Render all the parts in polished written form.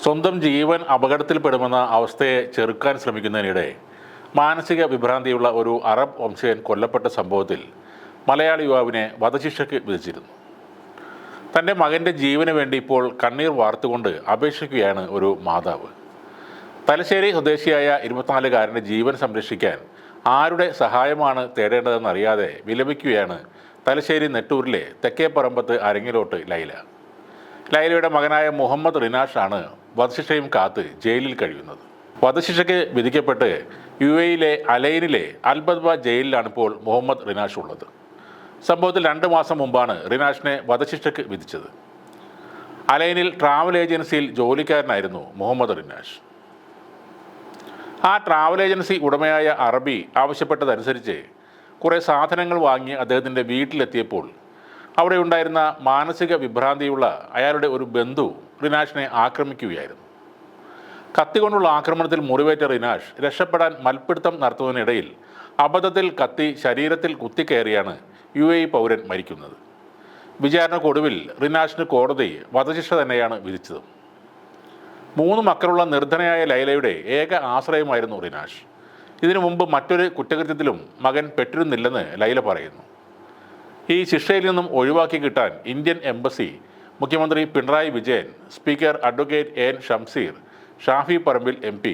സ്വന്തം ജീവൻ അപകടത്തിൽപ്പെടുമെന്ന അവസ്ഥയെ ചെറുക്കാൻ ശ്രമിക്കുന്നതിനിടെ മാനസിക വിഭ്രാന്തിയുള്ള ഒരു അറബ് വംശജൻ കൊല്ലപ്പെട്ട സംഭവത്തിൽ മലയാളി യുവാവിനെ വധശിക്ഷയ്ക്ക് വിധിച്ചിരുന്നു. തൻ്റെ മകൻ്റെ ജീവന് വേണ്ടി ഇപ്പോൾ കണ്ണീർ വാർത്തുകൊണ്ട് അപേക്ഷിക്കുകയാണ് ഒരു മാതാവ്. തലശ്ശേരി സ്വദേശിയായ 24-കാരൻ്റെ ജീവൻ സംരക്ഷിക്കാൻ ആരുടെ സഹായമാണ് തേടേണ്ടതെന്നറിയാതെ വിലപിക്കുകയാണ് തലശ്ശേരി നെട്ടൂരിലെ തെക്കേപ്പറമ്പത്ത് അരങ്ങിലോട്ട് ലൈല. ലൈലയുടെ മകനായ മുഹമ്മദ് റിനാഷ് ആണ് വധശിക്ഷയും കാത്ത് ജയിലിൽ കഴിയുന്നത്. വധശിക്ഷയ്ക്ക് വിധിക്കപ്പെട്ട് UAE അലൈനിലെ അൽബദ്ബ ജയിലിലാണ് ഇപ്പോൾ മുഹമ്മദ് റിനാഷ് ഉള്ളത്. സംഭവത്തിൽ 2 മാസം മുമ്പാണ് റിനാഷിനെ വധശിക്ഷയ്ക്ക് വിധിച്ചത്. അലൈനിൽ ട്രാവൽ ഏജൻസിയിൽ ജോലിക്കാരനായിരുന്നു മുഹമ്മദ് റിനാഷ്. ആ ട്രാവൽ ഏജൻസി ഉടമയായ അറബി ആവശ്യപ്പെട്ടതനുസരിച്ച് കുറേ സാധനങ്ങൾ വാങ്ങി അദ്ദേഹത്തിൻ്റെ വീട്ടിലെത്തിയപ്പോൾ അവിടെ ഉണ്ടായിരുന്ന മാനസിക വിഭ്രാന്തിയുള്ള അയാളുടെ ഒരു ബന്ധു റിനാഷിനെ ആക്രമിക്കുകയായിരുന്നു. കത്തി കൊണ്ടുള്ള ആക്രമണത്തിൽ മുറിവേറ്റ റിനാഷ് രക്ഷപ്പെടാൻ മൽപ്പിടുത്തം നടത്തുന്നതിനിടയിൽ അബദ്ധത്തിൽ കത്തി ശരീരത്തിൽ കുത്തിക്കയറിയാണ് UAE പൗരൻ മരിക്കുന്നത്. വിചാരണക്കൊടുവിൽ റിനാഷിന് കോടതി വധശിക്ഷ തന്നെയാണ് വിധിച്ചത്. 3 മക്കളുള്ള നിർധനയായ ലൈലയുടെ ഏക ആശ്രയമായിരുന്നു റിനാഷ്. ഇതിനു മുമ്പ് മറ്റൊരു കുറ്റകൃത്യത്തിലും മകൻ പെട്ടിരുന്നില്ലെന്ന് ലൈല പറയുന്നു. ഈ ശിക്ഷയിൽ നിന്നും ഒഴിവാക്കി കിട്ടാൻ ഇന്ത്യൻ എംബസി, മുഖ്യമന്ത്രി Pinarayi Vijayan, speaker advocate AN Shamseer, Shafi Parambil MP,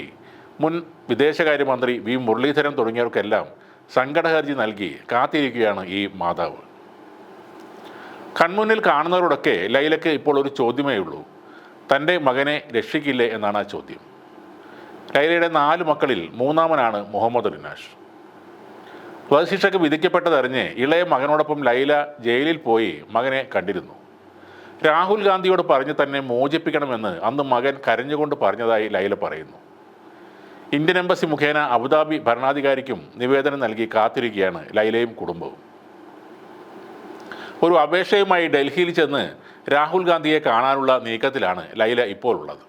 മുൻ വിദേശകാര്യമന്ത്രി V മുരളീധരൻ തുടങ്ങിയവർക്കെല്ലാം സങ്കടഹർജി നൽകി കാത്തിരിക്കുകയാണ് ഈ മാതാവ്. കൺമുന്നിൽ കാണുന്നവരോടൊക്കെ ലൈലയ്ക്ക് ഇപ്പോൾ ഒരു ചോദ്യമേ ഉള്ളൂ: തൻ്റെ മകനെ രക്ഷിക്കില്ലേ എന്നാണ് ആ ചോദ്യം. ലൈലയുടെ 4 മക്കളിൽ മൂന്നാമനാണ് മുഹമ്മദ് റിനാഷ്. വധശിക്ഷയ്ക്ക് വിധിക്കപ്പെട്ടതറിഞ്ഞ് ഇളയ മകനോടൊപ്പം ലൈല ജയിലിൽ പോയി മകനെ കണ്ടിരുന്നു. രാഹുൽ ഗാന്ധിയോട് പറഞ്ഞ് തന്നെ മോചിപ്പിക്കണമെന്ന് അന്ന് മകൻ കരഞ്ഞുകൊണ്ട് പറഞ്ഞതായി ലൈല പറയുന്നു. ഇന്ത്യൻ എംബസി മുഖേന അബുദാബി ഭരണാധികാരിക്കും നിവേദനം നൽകി കാത്തിരിക്കുകയാണ് ലൈലയും കുടുംബവും. ഒരു അപേക്ഷയുമായി ഡൽഹിയിൽ ചെന്ന് രാഹുൽ ഗാന്ധിയെ കാണാനുള്ള നീക്കത്തിലാണ് ലൈല ഇപ്പോൾ ഉള്ളത്.